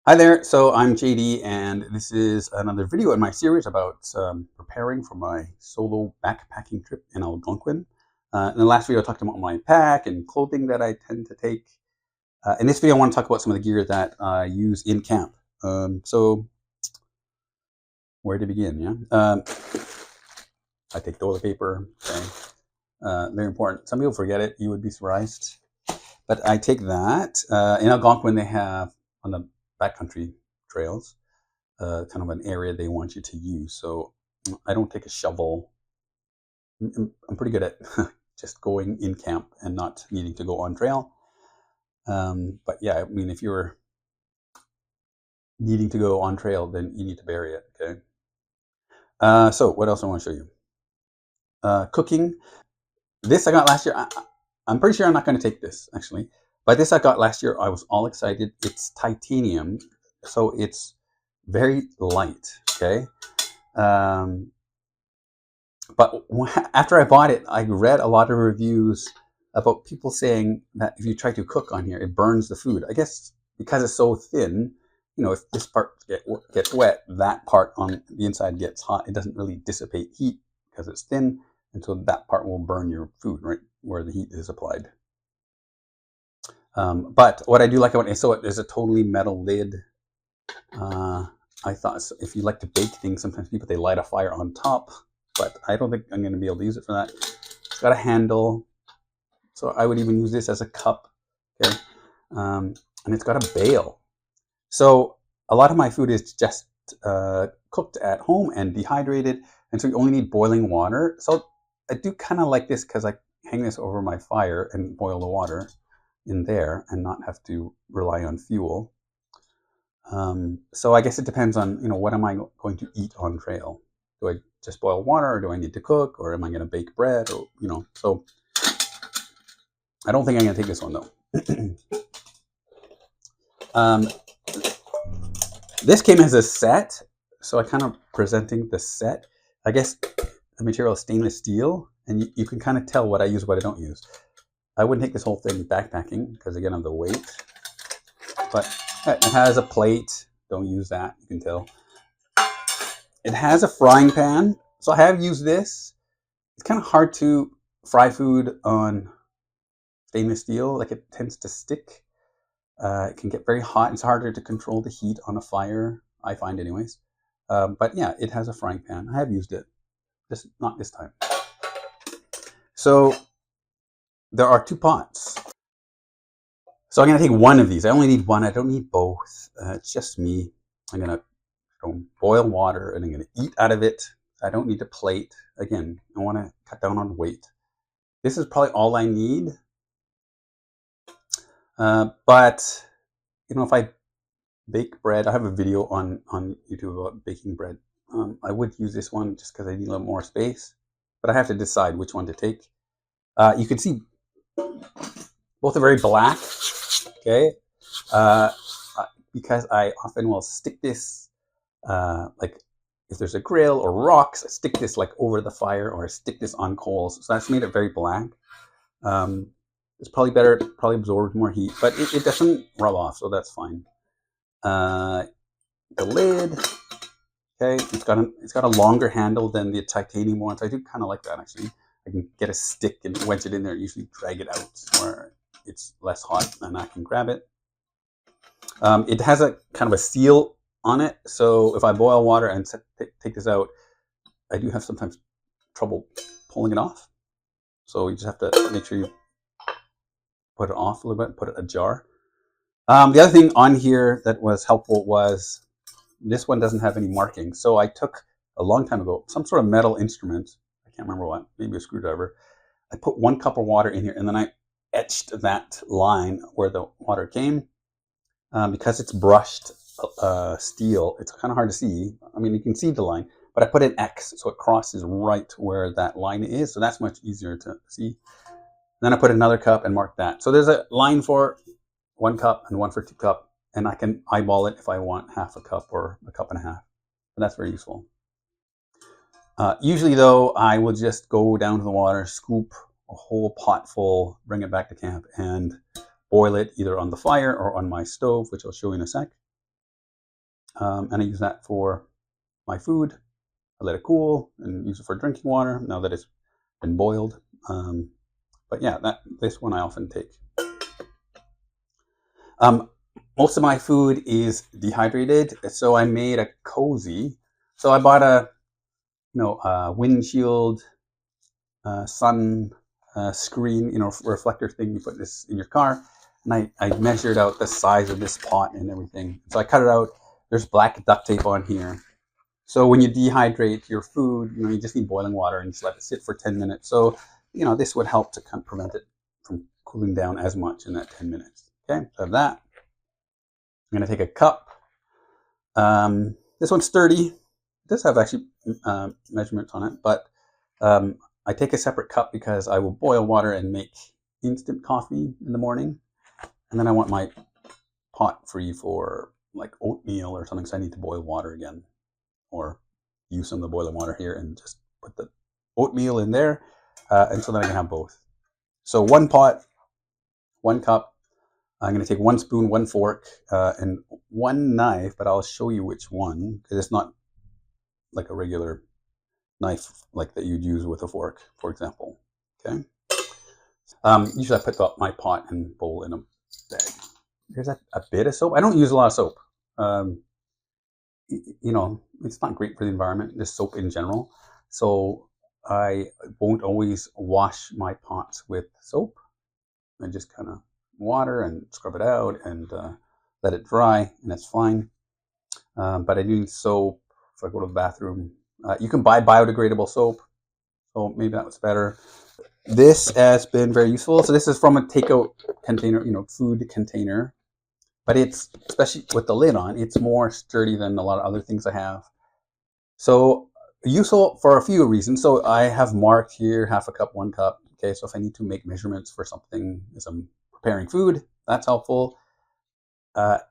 Hi there, so I'm JD and this is another video in my series about preparing for my solo backpacking trip in Algonquin. In the last video I talked about my pack and clothing that I tend to take. In this video I want to talk about some of the gear that I use in camp. So where to begin, yeah? I take toilet paper, okay. Very important. Some people forget it, you would be surprised. But I take that. In Algonquin they have, on the backcountry trails, kind of an area they want you to use. So I don't take a shovel. I'm pretty good at just going in camp and not needing to go on trail. But yeah, I mean, if you're needing to go on trail, then you need to bury it, okay? So what else I want to show you? Cooking. This I got last year. I'm pretty sure I'm not going to take this, actually. But this I got last year. I was all excited. It's titanium, so it's very light, okay? But after I bought it, I read a lot of reviews about people saying that if you try to cook on here, it burns the food. I guess because it's so thin, you know, if this part gets wet, that part on the inside gets hot. It doesn't really dissipate heat because it's thin, and so that part will burn your food, right, where the heat is applied. But what I do like about it, so there's a totally metal lid. I thought if you like to bake things, sometimes people, they light a fire on top, but I don't think I'm going to be able to use it for that. It's got a handle, so I would even use this as a cup, okay? And it's got a bail. So a lot of my food is just cooked at home and dehydrated, and so you only need boiling water. So I do kind of like this because I hang this over my fire and boil the water in there and not have to rely on fuel. So I guess it depends on, you know, what am I going to eat on trail? Do I just boil water, or do I need to cook, or am I going to bake bread, or, you know? So I don't think I'm going to take this one though. This came as a set, so I kind of presenting the set. I guess the material is stainless steel, and you can kind of tell what I use, what I don't use. I wouldn't take this whole thing backpacking because, again, of the weight. But it has a plate. Don't use that, you can tell. It has a frying pan, so I have used this. It's kind of hard to fry food on stainless steel, like it tends to stick. It can get very hot. It's harder to control the heat on a fire, I find anyways. But yeah, it has a frying pan. I have used it, just not this time. So there are 2 pots. So I'm going to take one of these. I only need one. I don't need both. It's just me. I'm going to boil water and I'm going to eat out of it. I don't need a plate. Again, I want to cut down on weight. This is probably all I need. But, you know, if I bake bread, I have a video on YouTube about baking bread. I would use this one just because I need a little more space. But I have to decide which one to take. You can see both are very black. Okay, because I often will stick this, like if there's a grill or rocks, I stick this like over the fire, or I stick this on coals. So that's made it very black. It's probably better, it probably absorbs more heat, but it doesn't rub off, so that's fine. The lid, okay, it's got a longer handle than the titanium ones. I do kind of like that, actually. I can get a stick and wedge it in there, usually drag it out where it's less hot and I can grab it. It has a kind of a seal on it, so if I boil water and take this out, I do have sometimes trouble pulling it off. So you just have to make sure you put it off a little bit, put it ajar. The other thing on here that was helpful was this one doesn't have any markings. So I took a long time ago some sort of metal instrument. I can't remember what, maybe a screwdriver. I put 1 cup of water in here, and then I etched that line where the water came. Because it's brushed steel, it's kind of hard to see. I mean, you can see the line, but I put an X so it crosses right where that line is, so that's much easier to see. Then I put another cup and mark that. So there's a line for 1 cup and one for 2 cup, and I can eyeball it if I want half a cup or a cup and a half. And that's very useful. Usually, though, I will just go down to the water, scoop a whole pot full, bring it back to camp, and boil it either on the fire or on my stove, which I'll show you in a sec. and I use that for my food. I let it cool and use it for drinking water now that it's been boiled. But yeah, this one I often take. Most of my food is dehydrated, so I made a cozy. So I bought a windshield sun screen, reflector thing. You put this in your car, and I measured out the size of this pot and everything. So I cut it out. There's black duct tape on here. So when you dehydrate your food, you just need boiling water and just let it sit for 10 minutes. So this would help to kind of prevent it from cooling down as much in that 10 minutes. Okay, so I have that. I'm going to take a cup. This one's sturdy. It does have actually measurements on it, but I take a separate cup because I will boil water and make instant coffee in the morning. And then I want my pot free for like oatmeal or something, so I need to boil water again. Or use some of the boiling water here and just put the oatmeal in there. And so then I can have both. So one pot, 1 cup. I'm going to take 1 spoon, 1 fork, and 1 knife, but I'll show you which one, because it's not like a regular knife like that you'd use with a fork, for example. Okay. Usually I put my pot and bowl in a bag. There's a bit of soap. I don't use a lot of soap. It's not great for the environment, just soap in general. So I won't always wash my pots with soap. I just kind of water and scrub it out and let it dry, and that's fine. But I do need soap if I go to the bathroom. You can buy biodegradable soap, so maybe that was better. This has been very useful. So this is from a takeout container, food container. But it's, especially with the lid on, it's more sturdy than a lot of other things I have. So useful for a few reasons. So I have marked here 1/2 cup, 1 cup. Okay, so if I need to make measurements for something as I'm preparing food, that's helpful.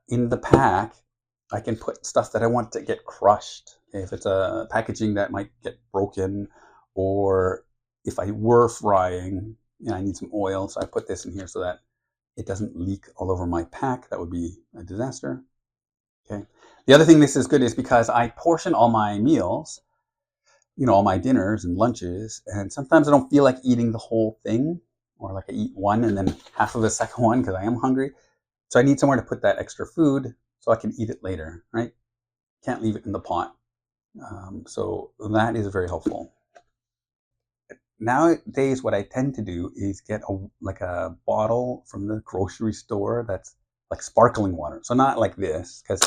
In the pack, I can put stuff that I want to get crushed. Okay, if it's a packaging that might get broken, or if I were frying, I need some oil, so I put this in here so that it doesn't leak all over my pack. That would be a disaster. Okay. The other thing this is good is because I portion all my meals, all my dinners and lunches, and sometimes I don't feel like eating the whole thing, or like I eat one and then half of the second one because I am hungry. So I need somewhere to put that extra food so I can eat it later, right? Can't leave it in the pot. So that is very helpful. Nowadays, what I tend to do is get a bottle from the grocery store that's like sparkling water. So not like this, because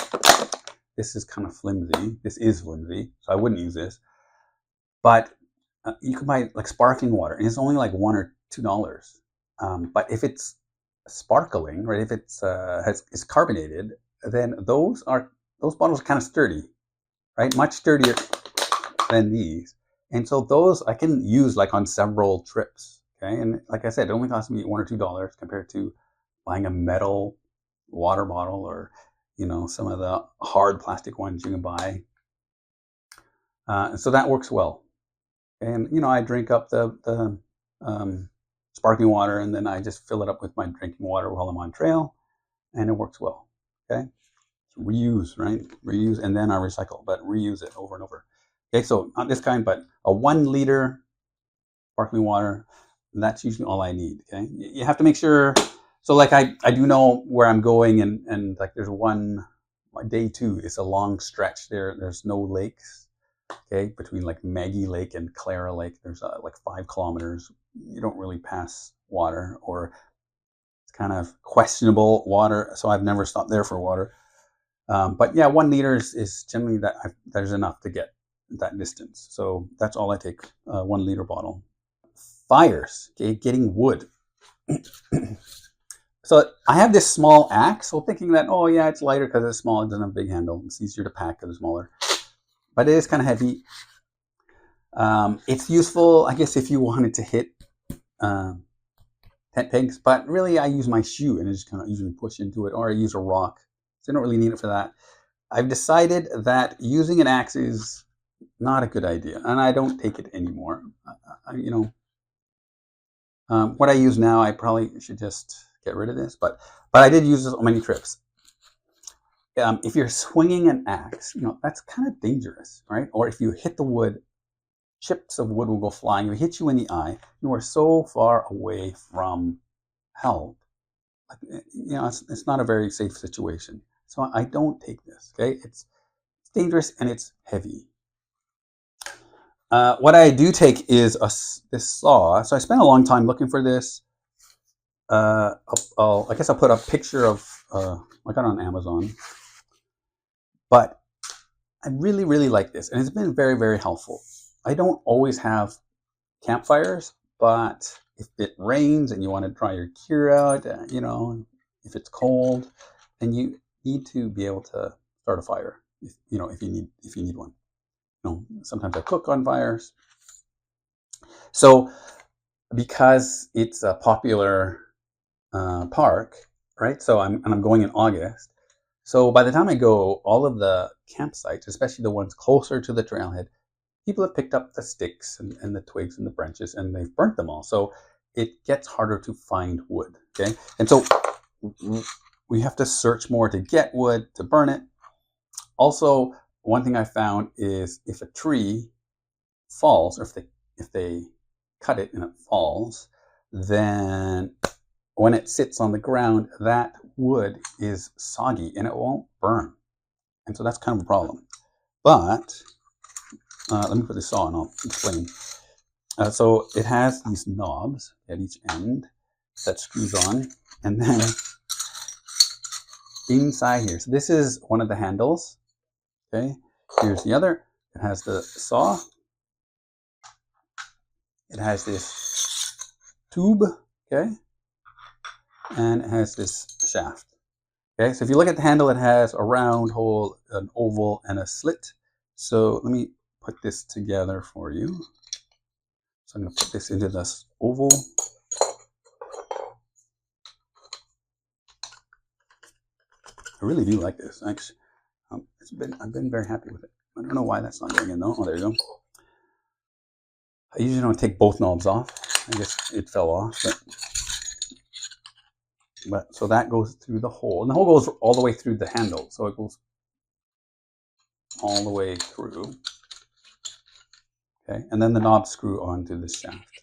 this is kind of flimsy. This is flimsy, so I wouldn't use this. But you can buy like sparkling water, and it's only like $1 or $2. But if it's sparkling, right? If it's is carbonated, then those bottles are kind of sturdy, right? Much sturdier than these. And so those I can use like on several trips, okay? And like I said, it only costs me $1 or $2 compared to buying a metal water bottle or, some of the hard plastic ones you can buy. So that works well. And, I drink up the sparkling water, and then I just fill it up with my drinking water while I'm on trail, and it works well, okay? So reuse, right? Reuse, and then I recycle, but reuse it over and over. Okay, so not this kind, but a 1 liter sparkling water, that's usually all I need, okay? You have to make sure, so like I do know where I'm going, and like there's day 2, it's a long stretch there. There's no lakes, okay? Between like Maggie Lake and Clara Lake, there's like 5 kilometers. You don't really pass water, or it's kind of questionable water, so I've never stopped there for water. But yeah, 1 liter is generally there's enough to get that distance. So that's all I take, 1 liter bottle. Fires, okay, getting wood. So I have this small axe, so thinking that, oh yeah, it's lighter because it's small, it doesn't have a big handle, it's easier to pack because it's smaller. But it is kind of heavy. It's useful, I guess, if you wanted to hit tent pegs, but really I use my shoe and I just kind of usually push into it, or I use a rock. So I don't really need it for that. I've decided that using an axe is not a good idea, and I don't take it anymore. What I use now, I probably should just get rid of this, but I did use this on many trips. if you're swinging an axe, that's kind of dangerous, right? Or if you hit the wood, chips of wood will go flying. If it hits you in the eye, you are so far away from help. It's not a very safe situation. So I don't take this, okay? It's dangerous and it's heavy. What I do take is this saw. So I spent a long time looking for this. I guess I'll put a picture of, I got it on Amazon. But I really, really like this, and it's been very, very helpful. I don't always have campfires, but if it rains and you want to dry your gear out, if it's cold, then you need to be able to start a fire. If you need one. Sometimes I cook on fires. So because it's a popular park, right? So I'm going in August. So by the time I go, all of the campsites, especially the ones closer to the trailhead, people have picked up the sticks and the twigs and the branches, and they've burnt them all. So it gets harder to find wood, okay? And so we have to search more to get wood, to burn it. Also, one thing I found is if a tree falls, or if they cut it and it falls, then when it sits on the ground, that wood is soggy and it won't burn. And so that's kind of a problem. But let me put this saw and I'll explain. So it has these knobs at each end that screws on, and then inside here, so this is one of the handles, okay? Here's the other. It has the saw. It has this tube, okay? And it has this shaft. Okay, so if you look at the handle, it has a round hole, an oval, and a slit. So let me put this together for you. So I'm going to put this into this oval. I really do like this. Actually, I've been very happy with it. I don't know why that's not going in though. Oh, there you go. I usually don't take both knobs off. I guess it fell off, but so that goes through the hole, and the hole goes all the way through the handle. So it goes all the way through. Okay, and then the knobs screw onto the shaft.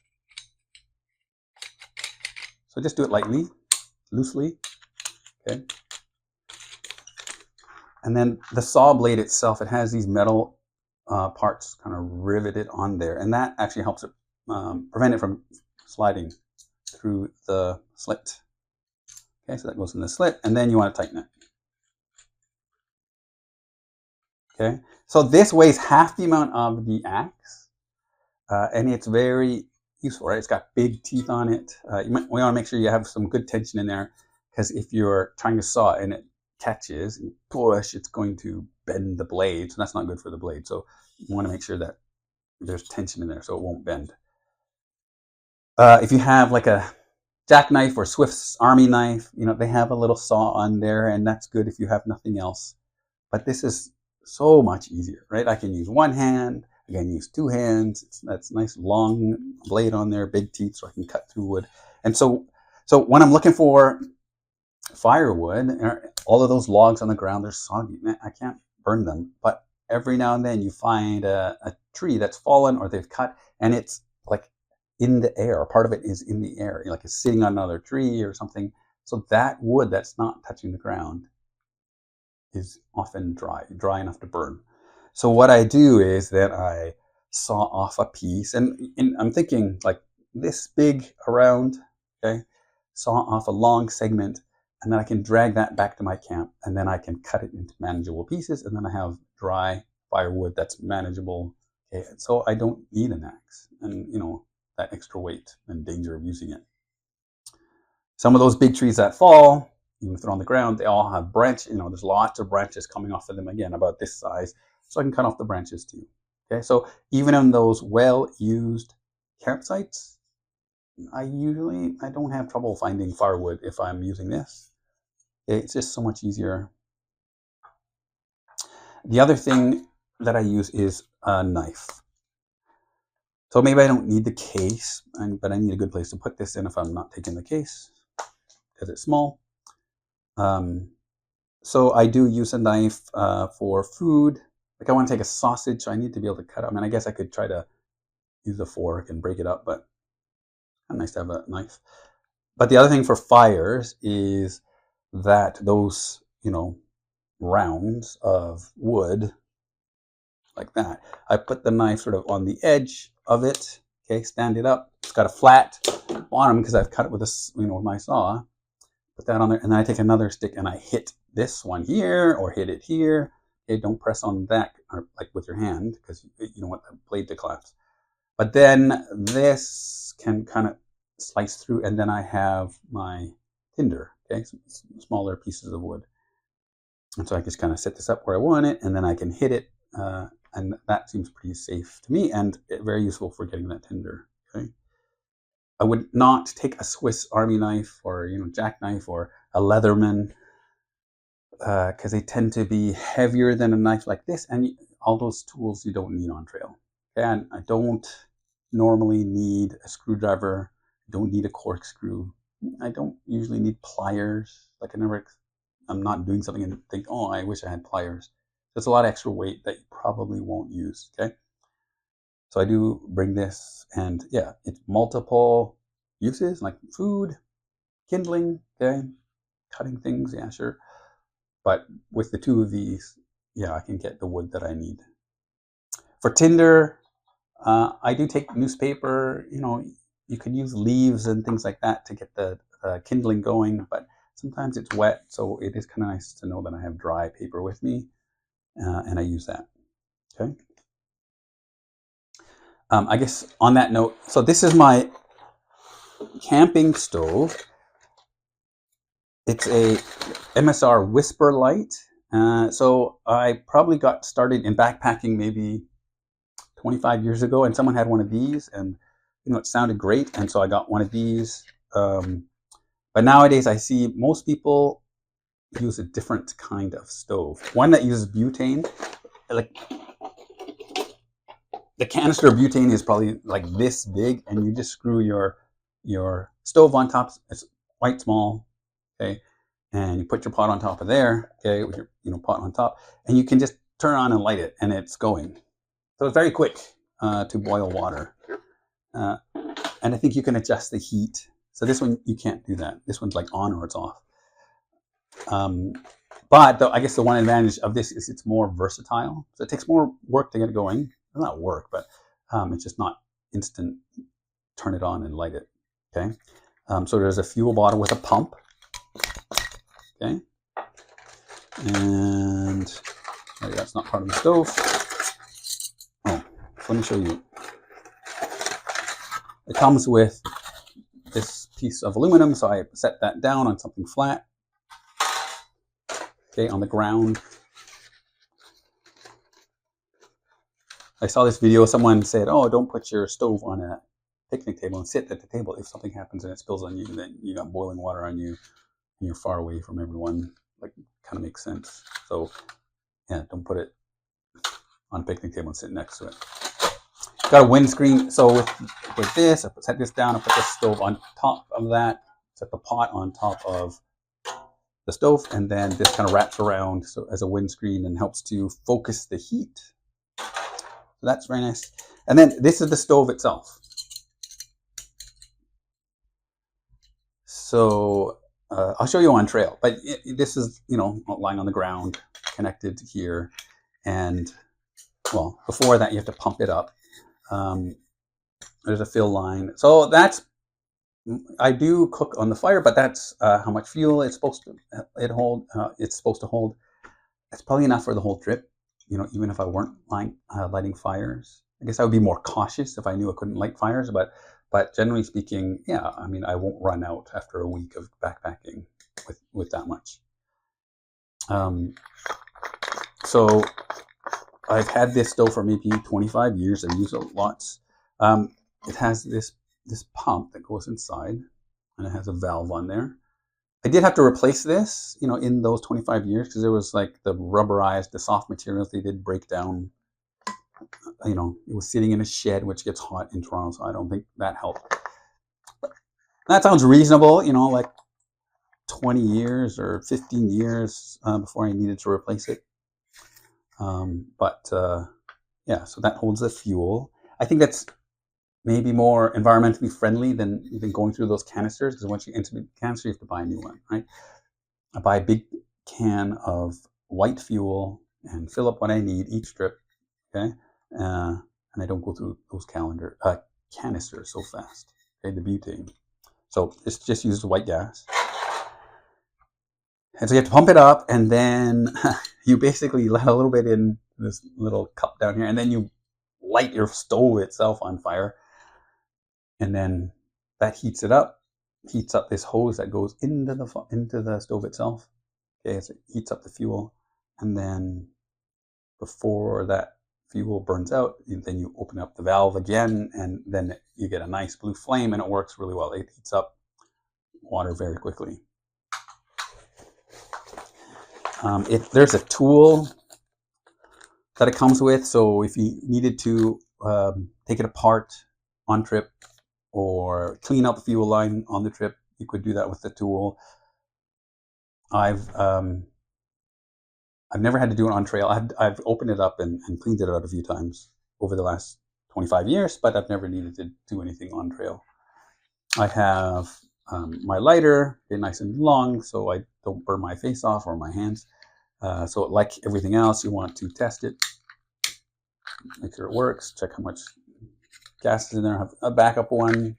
So just do it lightly, loosely. Okay. And then the saw blade itself, it has these metal parts kind of riveted on there, and that actually helps it prevent it from sliding through the slit. Okay, so that goes in the slit, and then you want to tighten it. Okay, so this weighs half the amount of the axe, and it's very useful, right? It's got big teeth on it. We want to make sure you have some good tension in there, because if you're trying to saw and it catches and push, it's going to bend the blade, so that's not good for the blade. So you want to make sure that there's tension in there so it won't bend. If you have like a jackknife or Swiss Army knife, they have a little saw on there, and that's good if you have nothing else. But this is so much easier, right? I can use one hand, I can use two hands. That's nice long blade on there, big teeth, so I can cut through wood. And so when I'm looking for firewood, all of those logs on the ground, they're soggy. Man, I can't burn them. But every now and then you find a tree that's fallen or they've cut, and it's like in the air. Part of it is in the air, like it's sitting on another tree or something. So that wood that's not touching the ground is often dry enough to burn. So what I do is that I saw off a piece, and I'm thinking like this big around, okay? Saw off a long segment, and then I can drag that back to my camp, and then I can cut it into manageable pieces, and then I have dry firewood that's manageable. Okay, so I don't need an axe, and that extra weight and danger of using it. Some of those big trees that fall, even if they're on the ground, they all have there's lots of branches coming off of them, again, about this size, so I can cut off the branches too. Okay, so even in those well-used campsites, I don't have trouble finding firewood if I'm using this. It's just so much easier. The other thing that I use is a knife. So maybe I don't need the case, but I need a good place to put this in if I'm not taking the case, because it's small. So I do use a knife for food. Like I want to take a sausage, so I need to be able to cut it. I mean, I guess I could try to use a fork and break it up, but it's nice to have a knife. But the other thing for fires is that those, rounds of wood like that, I put the knife sort of on the edge of it. Okay, stand it up. It's got a flat bottom because I've cut it with a, with my saw. Put that on there, and then I take another stick and I hit this one here or hit it here. Okay, don't press on that or like with your hand because you don't want the blade to collapse. But then this can kind of slice through, and then I have my tinder. Okay, some smaller pieces of wood, and so I just kind of set this up where I want it, and then I can hit it, and that seems pretty safe to me and very useful for getting that tinder. Okay. I would not take a Swiss Army knife or jackknife or a Leatherman because they tend to be heavier than a knife like this, and all those tools you don't need on trail. And I don't normally need a screwdriver. I don't need a corkscrew. I don't usually need pliers. Like I'm not doing something and think, oh, I wish I had pliers. There's a lot of extra weight that you probably won't use. Okay. So I do bring this, and yeah, it's multiple uses like food, kindling, okay, cutting things, yeah, sure. But with the two of these, yeah, I can get the wood that I need. For tinder, I do take newspaper. You could use leaves and things like that to get the kindling going, but sometimes it's wet, so it is kind of nice to know that I have dry paper with me, and I use that. Okay. I guess on that note, so this is my camping stove. It's a MSR Whisperlite. So I probably got started in backpacking maybe 25 years ago, and someone had one of these, and it sounded great, and so I got one of these. But nowadays I see most people use a different kind of stove. One that uses butane. Like the canister of butane is probably like this big, and you just screw your stove on top. It's quite small, okay, and you put your pot on top of there, okay, with your pot on top, and you can just turn on and light it, and it's going. So it's very quick to boil water, and I think you can adjust the heat. So this one you can't do that. This one's like on or it's off. But I guess the one advantage of this is it's more versatile. So it takes more work to get it going. Well, not work, but it's just not instant. Turn it on and light it. Okay. So there's a fuel bottle with a pump. Okay. And sorry, that's not part of the stove. Oh, so let me show you. It comes with this piece of aluminum, so I set that down on something flat. Okay, on the ground. I saw this video, someone said, oh, don't put your stove on a picnic table and sit at the table. If something happens and it spills on you, then you got boiling water on you and you're far away from everyone. Like, kind of makes sense. So, yeah, don't put it on a picnic table and sit next to it. Got a windscreen. So with this, I set this down, I put the stove on top of that, set the pot on top of the stove, and then this kind of wraps around so as a windscreen and helps to focus the heat. So that's very nice. And then this is the stove itself. So I'll show you on trail, but this is, lying on the ground, connected here. And well, before that, you have to pump it up. There's a fill line. So I do cook on the fire, but that's how much fuel it's supposed to hold. It's supposed to hold. It's probably enough for the whole trip. Even if I weren't lighting fires, I guess I would be more cautious if I knew I couldn't light fires. But generally speaking, yeah, I mean, I won't run out after a week of backpacking with that much. So I've had this stove for maybe 25 years. I've used it lots. It has this pump that goes inside, and it has a valve on there. I did have to replace this, in those 25 years because it was like the rubberized, the soft materials, they did break down. It was sitting in a shed, which gets hot in Toronto, so I don't think that helped. But that sounds reasonable, like 20 years or 15 years before I needed to replace it. Yeah, so that holds the fuel. I think that's maybe more environmentally friendly than even going through those canisters, because once you enter the canister, you have to buy a new one, right? I buy a big can of white fuel and fill up what I need each trip, okay? And I don't go through those canisters so fast, okay, the butane. So this just uses white gas. And so you have to pump it up, and then you basically let a little bit in this little cup down here, and then you light your stove itself on fire. And then that heats up this hose that goes into the stove itself. Okay, so it heats up the fuel, and then before that fuel burns out, then you open up the valve again, and then you get a nice blue flame, and it works really well. It heats up water very quickly. There's a tool that it comes with, so if you needed to take it apart on trip or clean out the fuel line on the trip, you could do that with the tool. I've never had to do it on trail. I've opened it up and cleaned it out a few times over the last 25 years, but I've never needed to do anything on trail. I have my lighter, nice and long, so I don't burn my face off or my hands. So like everything else, you want to test it, make sure it works, check how much gas is in there. I have a backup one.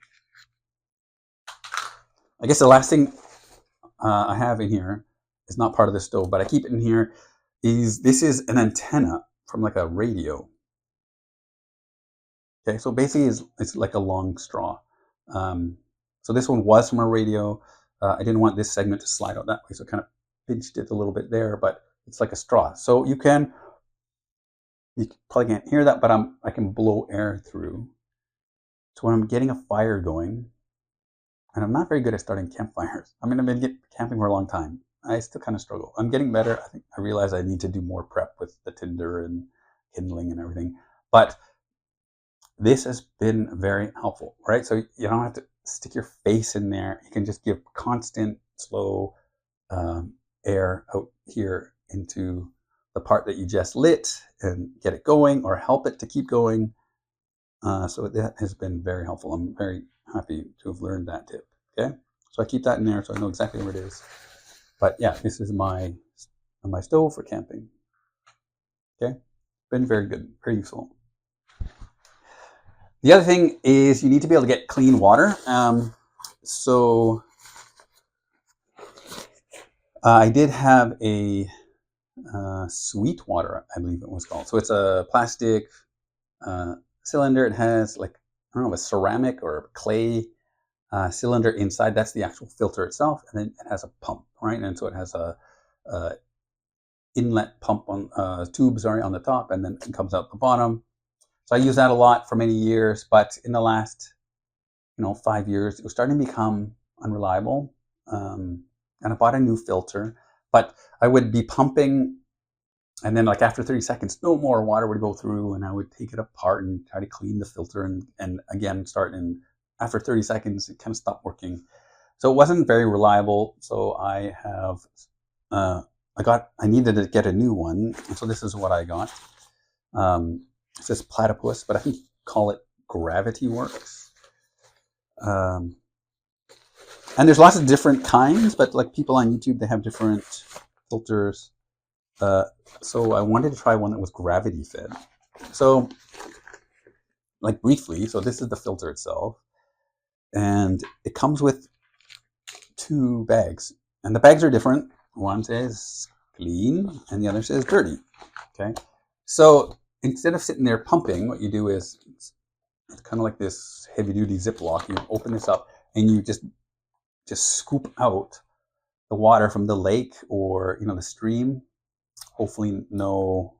I guess the last thing I have in here is not part of the stove, but I keep it in here. This is an antenna from like a radio. Okay, so basically it's like a long straw. So this one was from a radio. I didn't want this segment to slide out that way, so I kind of pinched it a little bit there, but it's like a straw. So you probably can't hear that, but I can blow air through. So when I'm getting a fire going, and I'm not very good at starting campfires. I mean, I've been camping for a long time. I still kind of struggle. I'm getting better. I think I realize I need to do more prep with the tinder and kindling and everything. But this has been very helpful, right? So you don't have to stick your face in there. You can just give constant, slow air out here into the part that you just lit and get it going, or help it to keep going. So that has been very helpful. I'm very happy to have learned that tip. Okay, so I keep that in there so I know exactly where it is. But yeah, this is my stove for camping. Okay, been very good, very useful. The other thing is you need to be able to get clean water. So I did have a sweet water, I believe it was called. So it's a plastic cylinder. It has like, I don't know, a ceramic or clay cylinder inside. That's the actual filter itself, and then it has a pump, right? And so it has a inlet pump on tube, on the top, and then it comes out the bottom. So I use that a lot for many years, but in the last 5 years, it was starting to become unreliable, and I bought a new filter. But I would be pumping, and then like after 30 seconds, no more water would go through, and I would take it apart and try to clean the filter, and again start. And after 30 seconds, it kind of stopped working. So it wasn't very reliable. So I needed to get a new one. And so this is what I got. It says Platypus, but I think you call it Gravityworks. And there's lots of different kinds, but like people on YouTube, they have different filters. So I wanted to try one that was gravity fed. So like briefly, so this is the filter itself. And it comes with 2 bags. And the bags are different. One says clean and the other says dirty. Okay. So instead of sitting there pumping, what you do is it's kind of like this heavy duty Ziploc. You open this up and you just scoop out the water from the lake or the stream. Hopefully no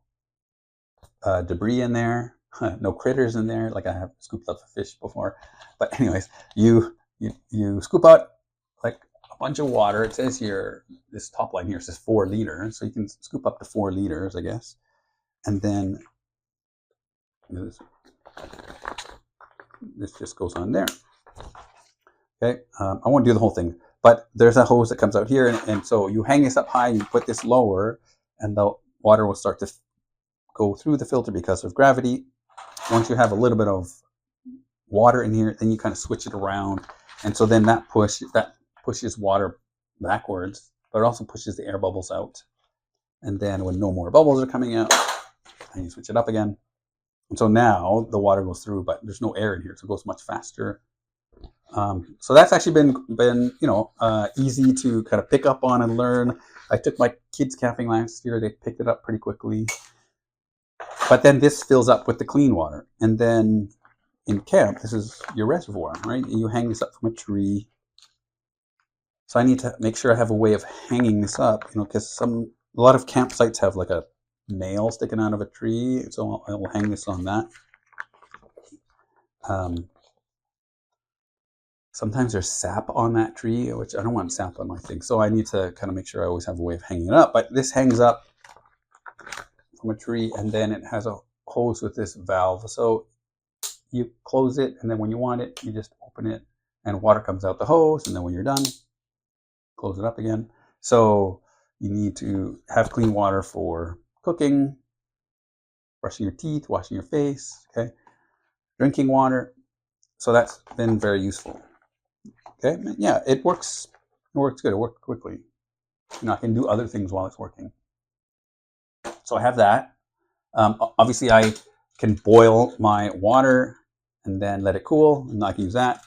debris in there, no critters in there. Like I have scooped up a fish before. But anyways, you scoop out like a bunch of water. It says here, this top line here says 4 liters. So you can scoop up to 4 liters, I guess. And then this just goes on there. Okay, I won't do the whole thing, but there's a hose that comes out here, and so you hang this up high and you put this lower, and the water will start to go through the filter because of gravity. Once you have a little bit of water in here, then you kind of switch it around, and so then that pushes water backwards, but it also pushes the air bubbles out. And then when no more bubbles are coming out, and you switch it up again, and so now the water goes through, but there's no air in here, so it goes much faster. So that's actually been easy to kind of pick up on and learn. I took my kids camping last year; they picked it up pretty quickly. But then this fills up with the clean water, and then in camp, this is your reservoir, right? You hang this up from a tree. So I need to make sure I have a way of hanging this up, because a lot of campsites have like a nail sticking out of a tree, so I will hang this on that. Sometimes there's sap on that tree, which I don't want sap on my thing, so I need to kind of make sure I always have a way of hanging it up. But this hangs up from a tree, and then it has a hose with this valve, so you close it, and then when you want it, you just open it, and water comes out the hose, and then when you're done, close it up again. So you need to have clean water for cooking, brushing your teeth, washing your face, okay, drinking water. So that's been very useful. Okay, yeah, it works. It works good. It works quickly. I can do other things while it's working. So I have that. Obviously, I can boil my water and then let it cool, and I can use that.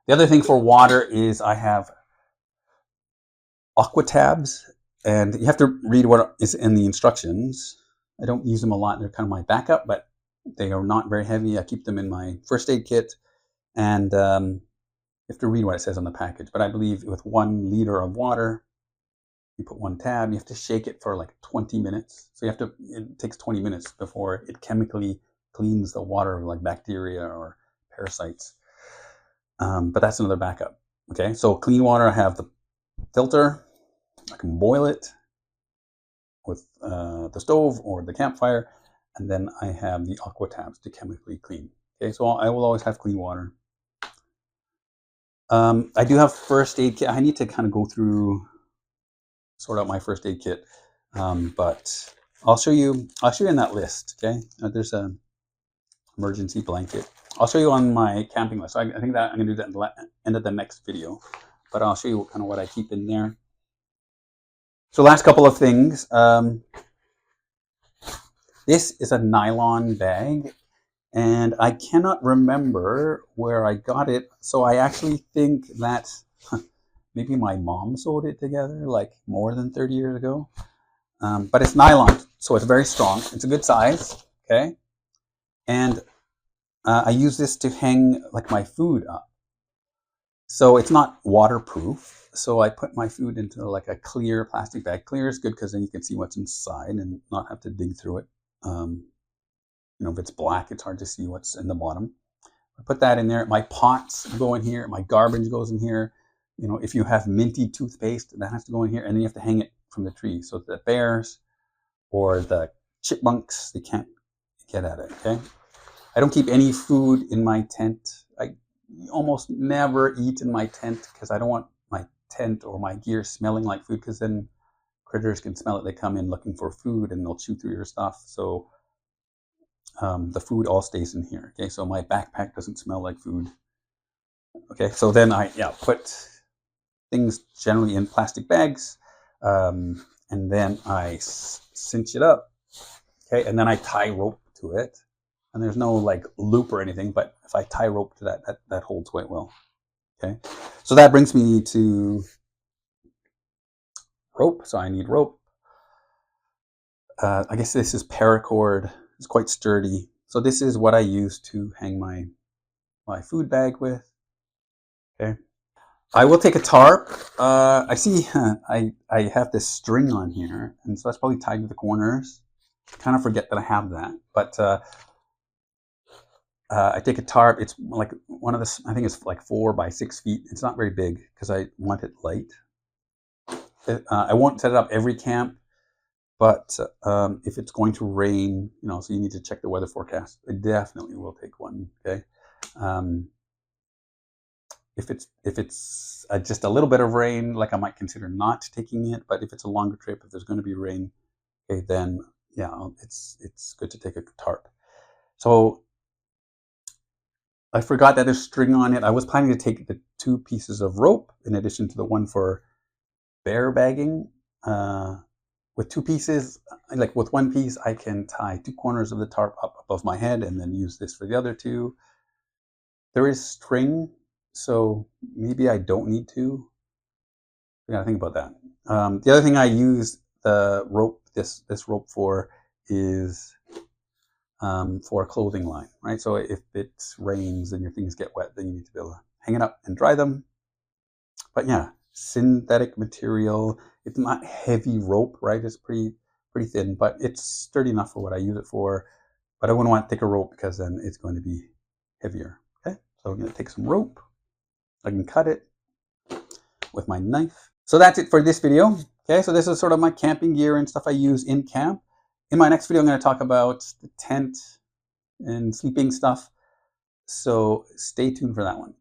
The other thing for water is I have aqua tabs, and you have to read what is in the instructions. I don't use them a lot. They're kind of my backup, but they are not very heavy. I keep them in my first aid kit, and you have to read what it says on the package. But I believe with 1 liter of water, you put 1 tab. You have to shake it for like 20 minutes. So it takes 20 minutes before it chemically cleans the water of like bacteria or parasites. But that's another backup. Okay, so clean water, I have the filter. I can boil it with the stove or the campfire, and then I have the aqua tabs to chemically clean. Okay, so I will always have clean water. I do have first aid kit. I need to kind of go through, sort out my first aid kit, but I'll show you in that list. Okay, there's an emergency blanket. I'll show you on my camping list. So I think that I'm gonna do that at the end of the next video, but I'll show you kind of what I keep in there. So last couple of things. This is a nylon bag, and I cannot remember where I got it. So I actually think that maybe my mom sewed it together like more than 30 years ago. But it's nylon, so it's very strong. It's a good size, okay? And I use this to hang like my food up. So it's not waterproof. So I put my food into like a clear plastic bag. Clear is good because then you can see what's inside and not have to dig through it. If it's black, it's hard to see what's in the bottom. I put that in there. My pots go in here. My garbage goes in here. If you have minty toothpaste, that has to go in here, and then you have to hang it from the tree so that the bears or the chipmunks, they can't get at it, okay? I don't keep any food in my tent. I almost never eat in my tent because I don't want my tent or my gear smelling like food, because then critters can smell it. They come in looking for food and they'll chew through your stuff. So the food all stays in here, okay? So my backpack doesn't smell like food. Okay, so then I put things generally in plastic bags, and then I cinch it up, okay, and then I tie rope to it, and there's no like loop or anything, but if I tie rope to that holds quite well. Okay, so that brings me to rope. So I need rope. I guess this is paracord. It's quite sturdy. So this is what I use to hang my food bag with. Okay, I will take a tarp. I see I have this string on here, and so that's probably tied to the corners. I kind of forget that I have that, but I take a tarp. It's like one of the, I think it's like 4 by 6 feet. It's not very big because I want it light. I won't set it up every camp, but if it's going to rain, so you need to check the weather forecast. I definitely will take one. Okay. if it's just a little bit of rain, like I might consider not taking it. But if it's a longer trip, if there's going to be rain, okay, then yeah, it's good to take a tarp. So I forgot that there's string on it. I was planning to take the 2 pieces of rope in addition to the one for bear bagging. With 2 pieces, like with 1 piece, I can tie 2 corners of the tarp up above my head and then use this for the other 2. There is string, so maybe I don't need to. I gotta think about that. The other thing I use the rope, this rope for, is for a clothing line, right? So if it rains and your things get wet, then you need to be able to hang it up and dry them. But yeah, synthetic material. It's not heavy rope, right? It's pretty thin, but it's sturdy enough for what I use it for. But I wouldn't want thicker rope because then it's going to be heavier. Okay, so I'm going to take some rope. I can cut it with my knife. So that's it for this video. Okay, so this is sort of my camping gear and stuff I use in camp. In my next video, I'm going to talk about the tent and sleeping stuff. So stay tuned for that one.